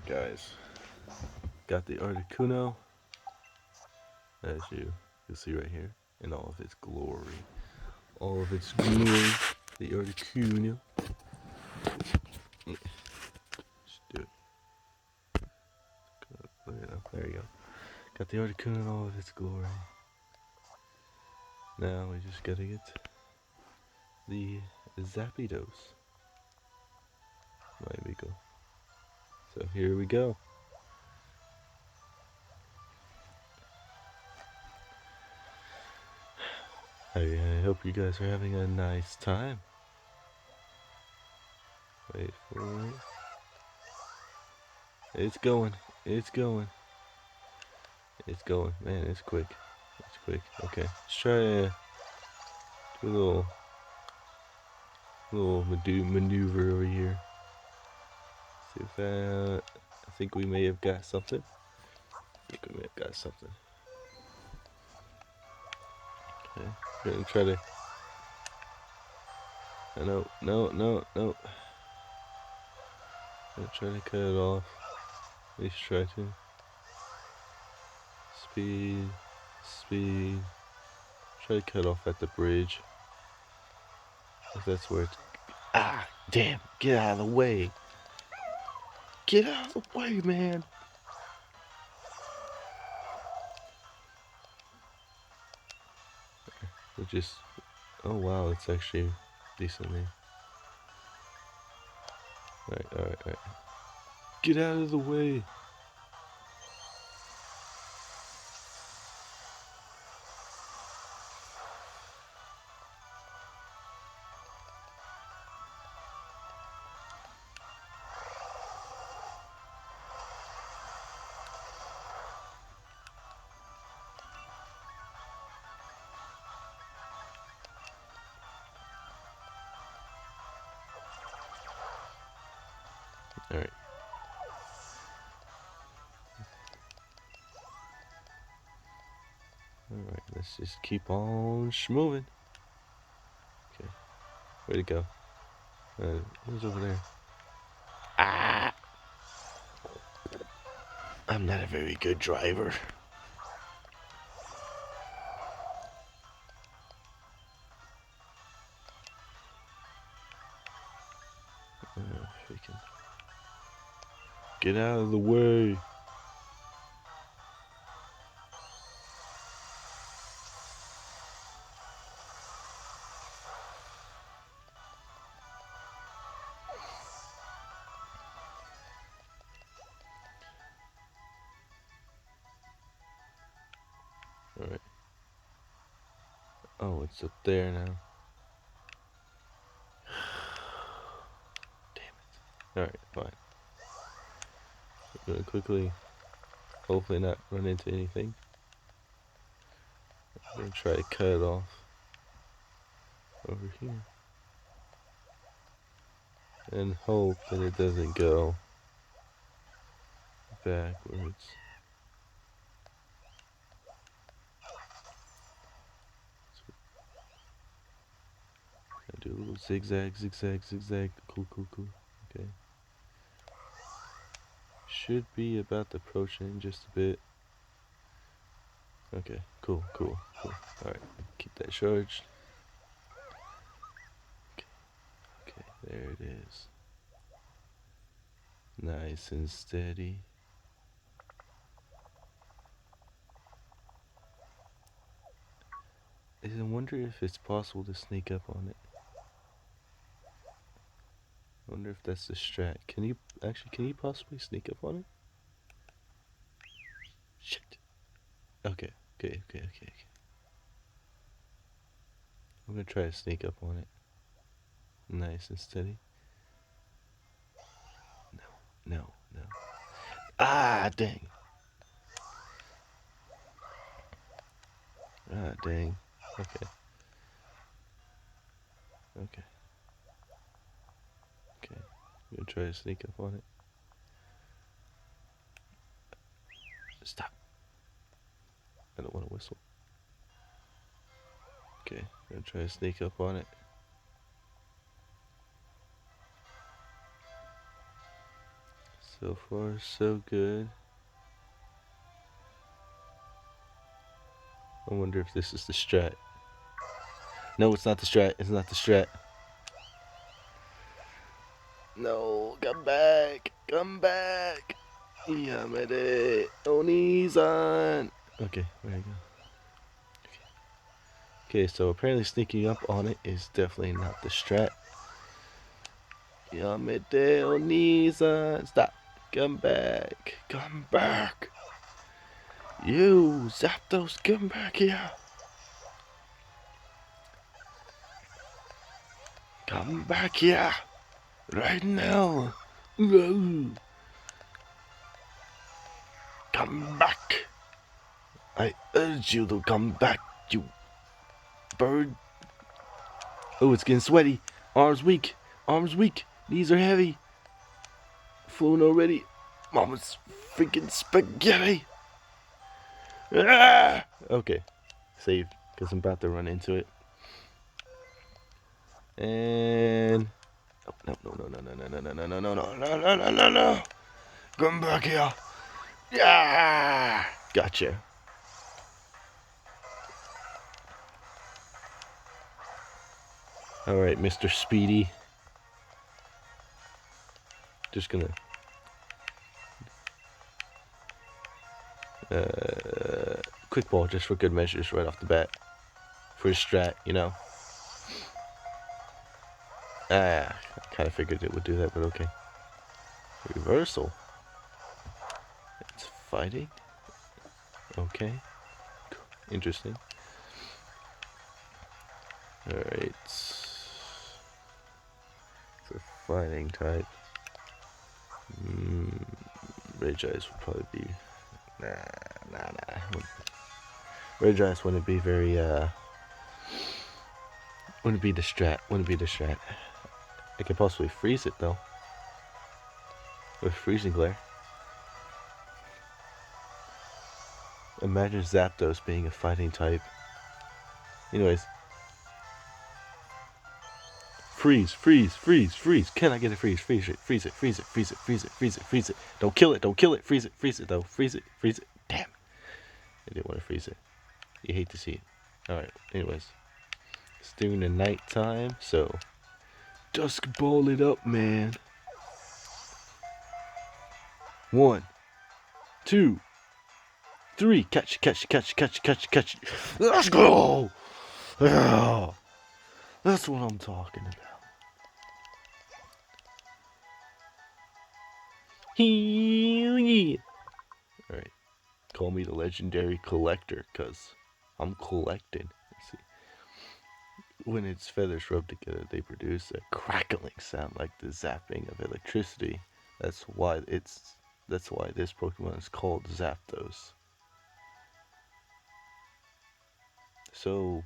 Guys, got the Articuno, as you can see right here, in all of its glory. All of its glory, the Articuno. Just do it. There you go. Got the Articuno in all of its glory. Now we just gotta get the Zapdos. There we go. So here we go. I hope you guys are having a nice time. Wait for it. It's going. It's going. It's going. Man, it's quick. It's quick. Okay. Let's try to do a little maneuver over here. See if I think we may have got something. Okay. We're gonna try to. No. I'm gonna try to cut it off. At least try to. Speed. Try to cut off at the bridge. If that's where it's. Ah, damn! Get out of the way! Get out of the way, man! We're just. Oh wow, it's actually decently. Alright. Get out of the way! Alright. Alright, let's just keep on schmoving. Okay. Way to go. Who's over there? Ah! I'm not a very good driver. Freaking. Get out of the way. Alright. Oh, it's up there now. Damn it. Alright, fine. I'm gonna quickly, hopefully not run into anything. I'm gonna try to cut it off over here. And hope that it doesn't go backwards. I do a little zigzag. Cool. Okay. Should be about to approach in just a bit. Okay, cool. Alright, keep that charged. Okay, there it is. Nice and steady. I wonder if it's possible to sneak up on it. I wonder if that's the strat. Can you possibly sneak up on it? Shit. Okay. I'm gonna try to sneak up on it. Nice and steady. No. Ah, dang. Okay. I'm gonna try to sneak up on it. Stop. I don't want to whistle. Okay, I'm gonna try to sneak up on it. So far, so good. I wonder if this is the strat. No, it's not the strat. It's not the strat. No, come back. Come back. Yamete Onizan. Okay, there you go. Okay, so apparently sneaking up on it is definitely not the strat. Yamete Onizan. Stop. Come back. Come back. You, Zapdos, come back here. Come back here. Right now. Come back. I urge you to come back, you bird. Oh, it's getting sweaty. Arms weak. Arms weak. Knees are heavy. Flown already. Mama's freaking spaghetti. Ah! Okay. Save. Because I'm about to run into it. And... Oh, no, no, no, no, no, no, no, no, no, no, no, no, no, no, no. Come back here. Yeah! Gotcha. Alright, Mr. Speedy. Just gonna... quick ball just for good measures right off the bat. For a strat, you know. I kind of figured it would do that, but okay. Reversal. It's fighting. Okay. Interesting. Alright. It's a fighting type. Rage Ice would probably be... Nah. Rage Ice wouldn't be very, wouldn't be the strat. I could possibly freeze it, though. With Freezing Glare. Imagine Zapdos being a fighting type. Anyways. Freeze. Can I get a freeze? Freeze it. Don't kill it. Freeze it though. Freeze it. Damn. I didn't want to freeze it. You hate to see it. Alright, anyways. It's during the night time, so dusk ball it up, man. 1, 2, 3. Catch. Let's go! Yeah. That's what I'm talking about. Hell yeah. Alright. Call me the legendary collector, cause I'm collecting. Let's see. When its feathers rub together, they produce a crackling sound like the zapping of electricity. That's why this Pokemon is called Zapdos. So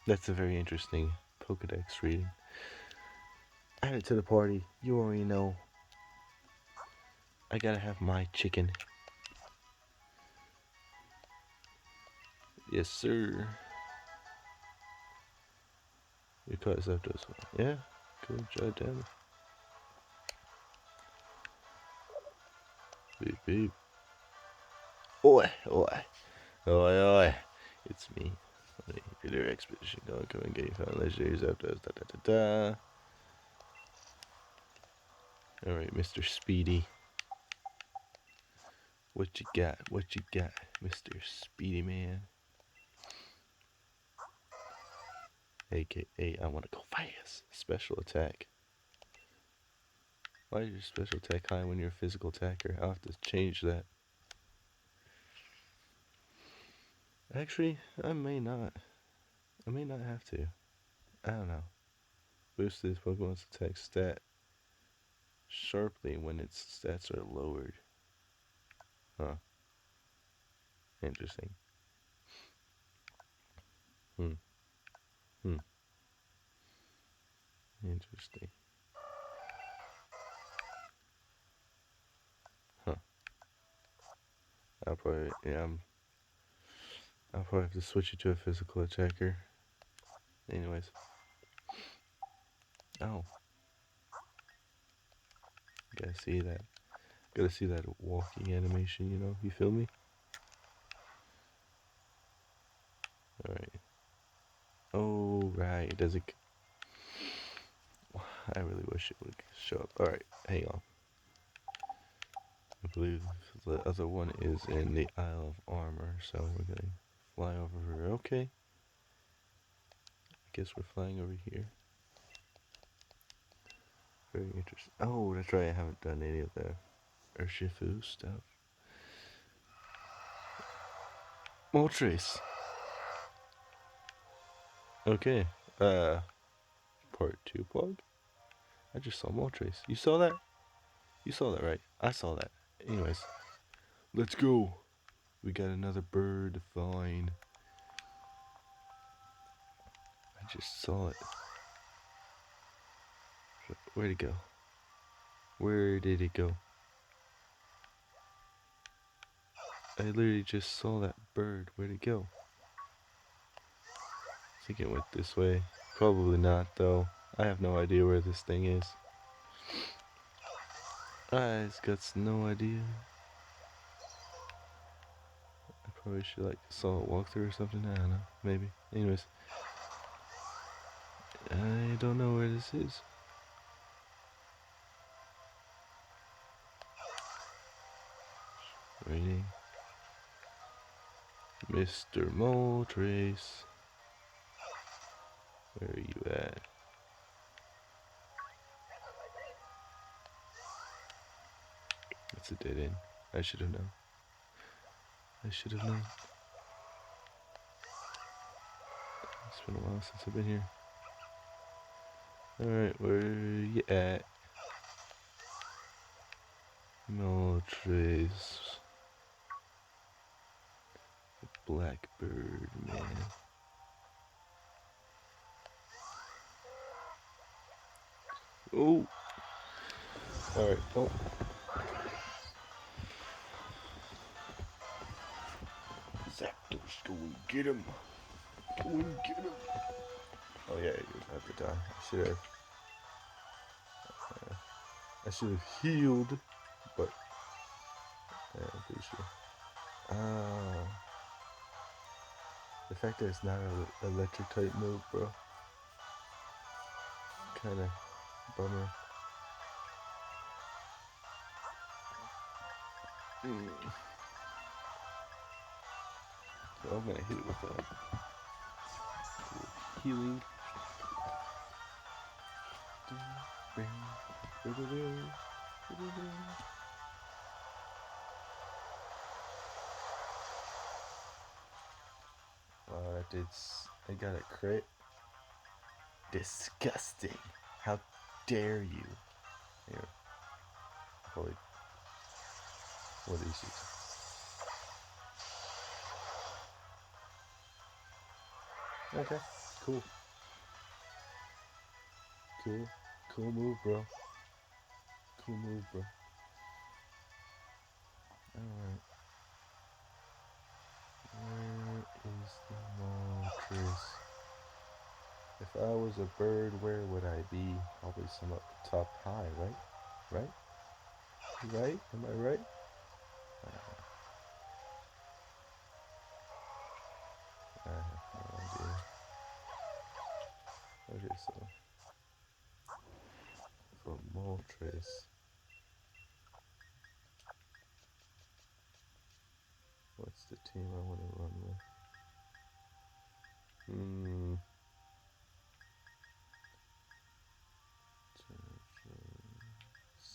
that's a very interesting Pokedex reading. Add it to the party. You already know. I gotta have my chicken. Yes, sir. You caught Zapdos. Yeah, good job, damn it. Beep. Oi. It's me. Your expedition going, come and get you found legendary Zapdos. Alright, Mr. Speedy. What you got, Mr. Speedy Man? AKA, I wanna go fast. Special attack. Why is your special attack high when you're a physical attacker? I'll have to change that. Actually, I may not. I may not have to. I don't know. Boost this Pokemon's attack stat sharply when its stats are lowered. Huh. Interesting. Interesting. Huh. I'll probably have to switch it to a physical attacker. Anyways. Oh, gotta see that. Gotta see that walking animation, you know? You feel me? Alright. Oh, right. Does it. I really wish it would show up. Alright, hang on. I believe the other one is in the Isle of Armor, so we're gonna fly over here. Okay. I guess we're flying over here. Very interesting. Oh, that's right. I haven't done any of the Urshifu stuff. Moltres. Okay. Part 2 plug? I just saw Moltres. You saw that? You saw that, right? I saw that. Anyways, let's go. We got another bird to find. I just saw it. Where'd it go? Where did it go? I literally just saw that bird. Where'd it go? I think it went this way. Probably not, though. I have no idea where this thing is. I just got no idea. I probably should like saw it walk through or something. I don't know. Maybe. Anyways, I don't know where this is. Waiting. Mr. Moltres. Where are you at? It's a dead end. I should have known. I should have known. It's been a while since I've been here. Alright, where are you at? Moltres. Blackbird, man. Oh! Alright, oh. Zapdos, go and get him. Go and get him. Oh yeah, you're about to die. I should have healed, but yeah, I'm pretty sure. The fact that it's not an electric type move, bro. Kinda bummer. So I'm gonna hit it with a healing. I got a crit. Disgusting. How dare you? Here. Holy. What is it? Okay. Cool. Cool. Cool move, bro. Cool move, bro. Alright. Where is the Moltres? If I was a bird, where would I be? Probably some up top high, right? Right? Right? Am I right? I have no idea. Okay, so for Moltres, what's the team I want to run with?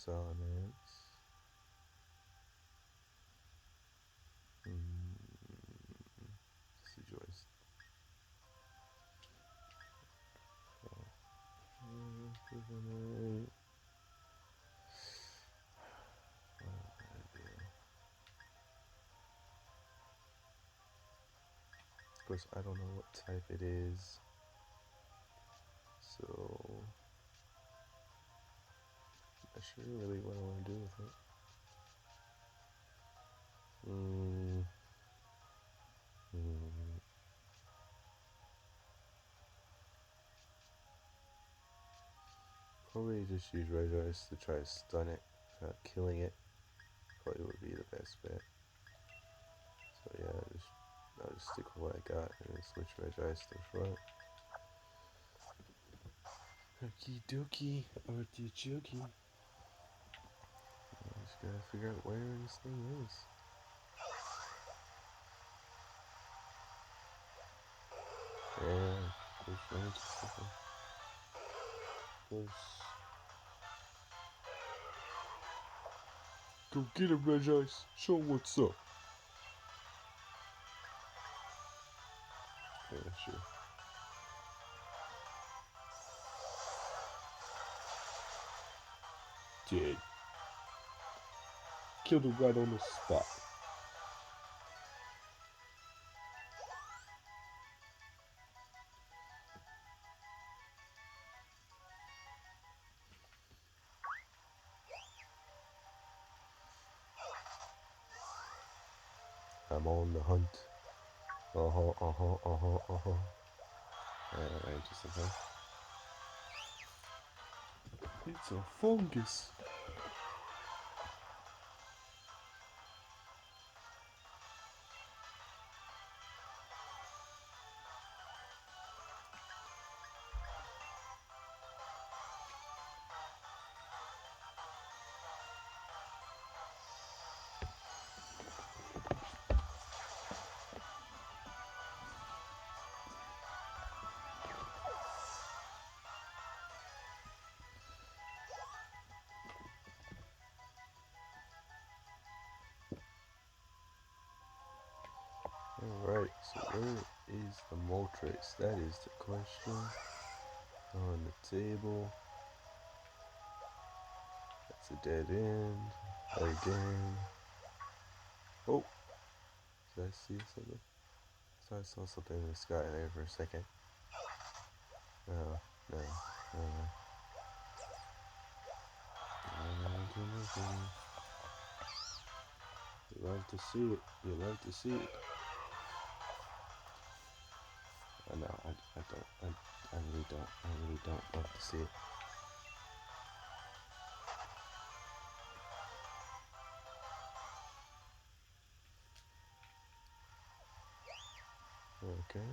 Salamence. Deciduous. Of course, I don't know what type it is, so I'm not sure really what I want to do with it. Probably just use Red Ice to try to stun it without killing it. Probably would be the best bet. So yeah, I'll just stick with what I got and then switch Red Ice to front. Okie dokie, artichoke. I just gotta figure out where this thing is. Yeah, push right into something. Push. Go get him, Red Ice. Show him what's up. Yeah, sure. Dead. Killed him right on the spot. I'm on the hunt. Right, just a thing. It's a fungus. Alright, so where is the Moltres? That is the question. On the table. That's a dead end. Again. Oh! Did I see something? So I saw something in the sky there for a second. No. You love to see it. You love to see it. No, I don't. I really don't. I really don't love to see it. Okay.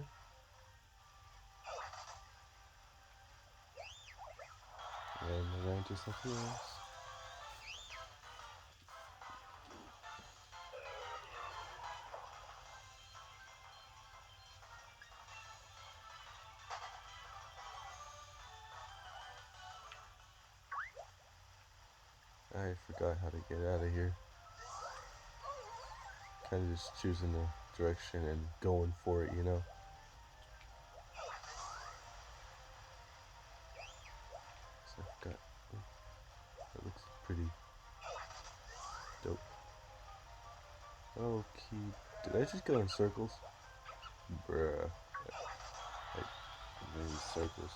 And I ran to something else. I forgot how to get out of here. Kind of just choosing the direction and going for it, you know. So I forgot. That looks pretty dope. Okay. Did I just go in circles? Bruh. Like, many circles.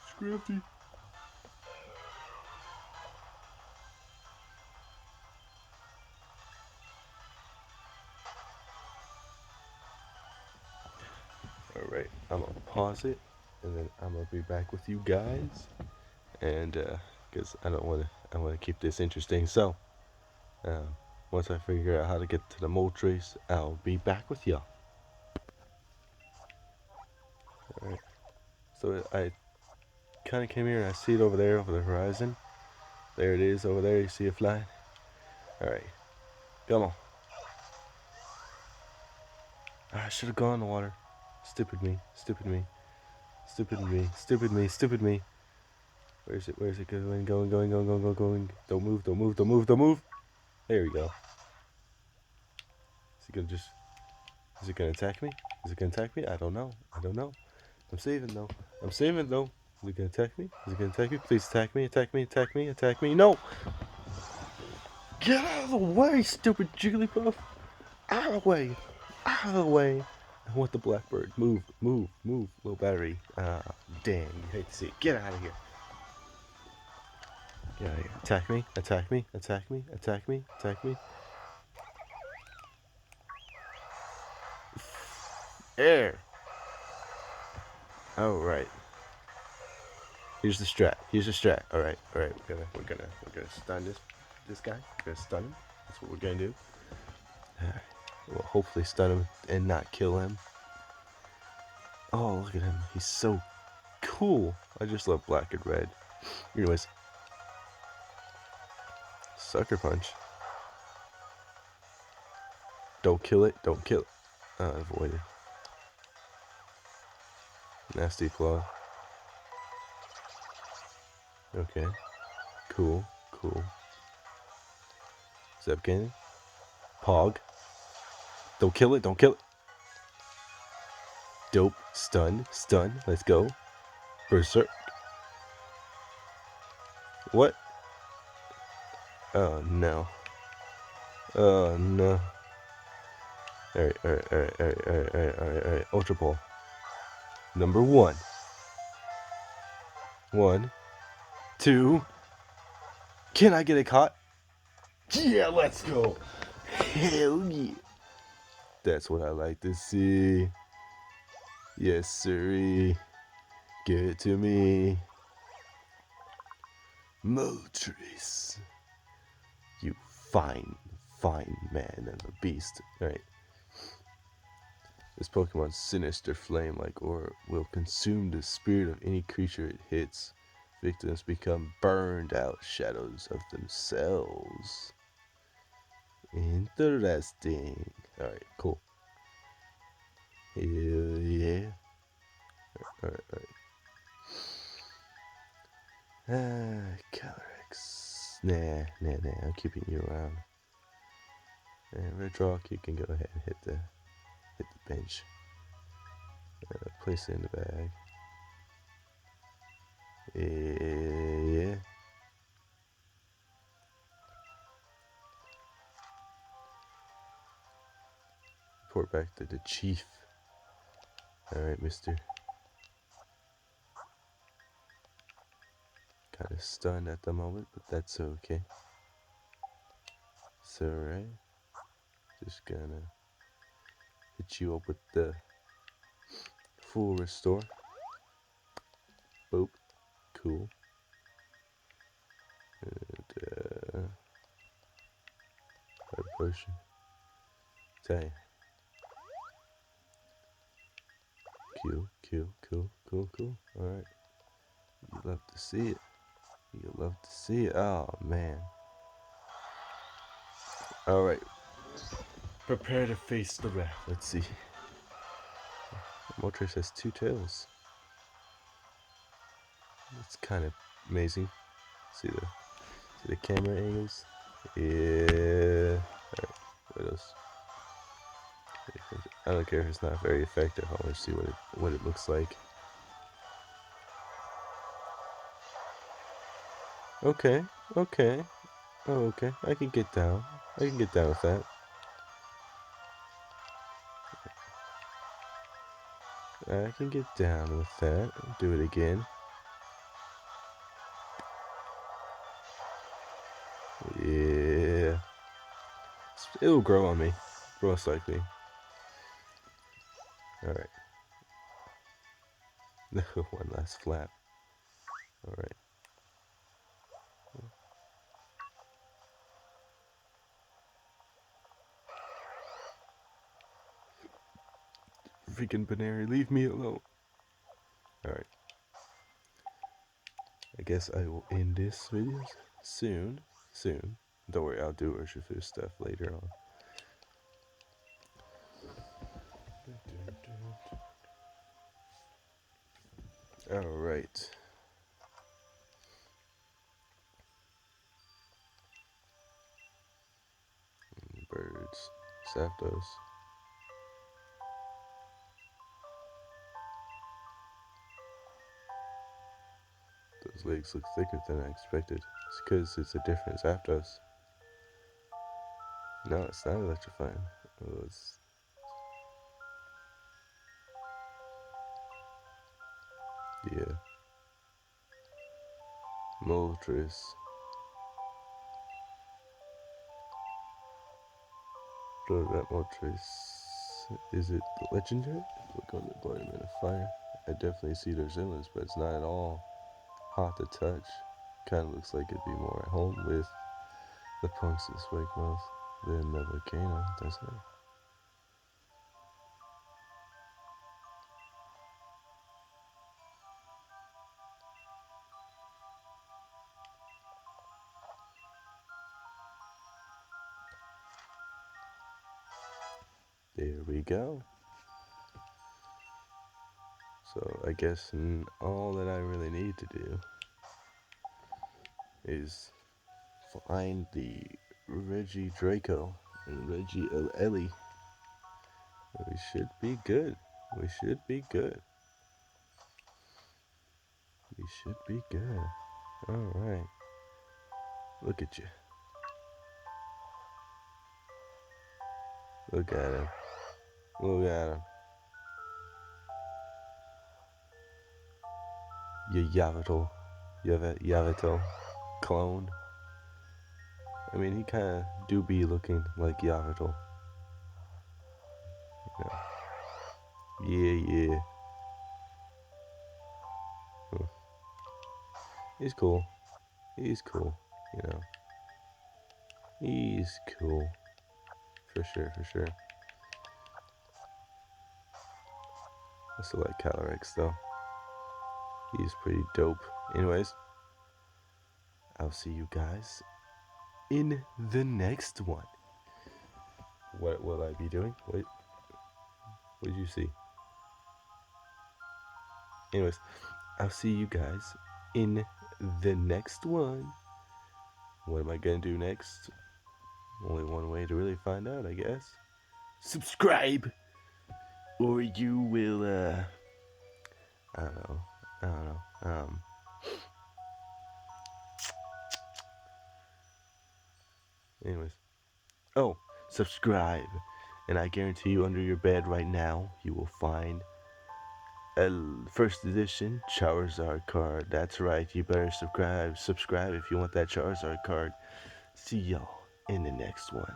Scrafty. Alright, I'm gonna pause it and then I'm gonna be back with you guys. And because I want to keep this interesting. So once I figure out how to get to the Moltres, I'll be back with y'all. Alright. So I kind of came here and I see it over there over the horizon. There it is over there. You see it flying? Alright. Come on. I should have gone in the water. Stupid me. Stupid me. Stupid me. Stupid me. Stupid me. Where is it? Where is it going? Going. Don't move. Don't move. Don't move. Don't move. There we go. Is it gonna just... Is it gonna attack me? Is it gonna attack me? I don't know. I don't know. I'm saving though. I'm saving though. Is it gonna attack me? Is it gonna attack me? Please attack me. Attack me. Attack me. Attack me. No! Get out of the way, stupid Jigglypuff! Out of the way! Out of the way! I want the Blackbird. Move, move, move. Low battery. Ah, dang. You hate to see it. Get out of here. Get out of here. Attack me. Attack me. Attack me. Attack me. Attack me. Air. Alright. Here's the strat. Here's the strat. All right, all right. We're gonna stun this guy. We're gonna stun him. That's what we're gonna do. All right. We'll hopefully stun him and not kill him. Oh, look at him. He's so cool. I just love black and red. Anyways, sucker punch. Don't kill it. Don't kill it. Avoid it. Nasty claw. Okay. Cool. Cool. Zepkin. Pog. Don't kill it. Don't kill it. Dope. Stun. Stun. Let's go. Berserk. What? Oh no. Oh no. Alright. Ultra Ball. Number 1. 1, 2. Can I get it caught? Yeah, let's go. Hell yeah. That's what I like to see. Yes, sirree. Give it to me. Moltres. You fine man and a beast. Alright. This Pokemon's sinister flame-like aura will consume the spirit of any creature it hits. Victims become burned out shadows of themselves. Interesting. Alright, cool. Hell yeah. Alright. Calyrex. Nah. I'm keeping you around. And Red Rock, you can go ahead and hit the bench. Place it in the bag. Yeah. Report back to the chief. Alright, mister. Kind of stunned at the moment, but that's okay. It's alright. Just gonna hit you up with the full restore. Boop. Cool. And, Blood potion. Tell ya. Cool. Alright. You love to see it. Oh, man. Alright. Prepare to face the wrath. Let's see. Moltres has 2 tails. It's kind of amazing. See the camera angles? Yeah. Alright. What else? I don't care if it's not very effective. I want to see what it looks like. Okay. Oh, okay. I can get down with that. I can get down with that. Do it again. Yeah. It'll grow on me, most likely. Alright. One last flap. Alright. Freaking Banary, leave me alone. Alright. I guess I will end this video soon. Don't worry, I'll do Urshifu stuff later on. Alright. Birds. Zapdos. Those legs look thicker than I expected. It's because it's a different Zapdos. No, it's not electrifying. Oh, it's... Yeah. Moltres. That Moltres. Is it the legendary? Look on the embodiment of fire. I definitely see their resemblance, but it's not at all hot to touch. Kind of looks like it'd be more at home with the Punxsutawney Swiftmouth than the volcano, doesn't it? There we go. So I guess all that I really need to do is find the Reggie Draco and Reggie Ellie. We should be good. We should be good. We should be good. Alright. Look at you. Look at him. Look at him. You Yavato clone. I mean, he kind of do be looking like Yavato. Yeah. Huh. He's cool. He's cool. You know. He's cool. For sure. I still like Calyrex though. He's pretty dope. Anyways, I'll see you guys in the next one. What will I be doing? What did you see? Anyways, I'll see you guys in the next one. What am I gonna do next? Only one way to really find out, I guess. Subscribe! Or you will, I don't know. Anyways. Oh, subscribe. And I guarantee you under your bed right now, you will find a first edition Charizard card. That's right, you better subscribe if you want that Charizard card. See y'all in the next one.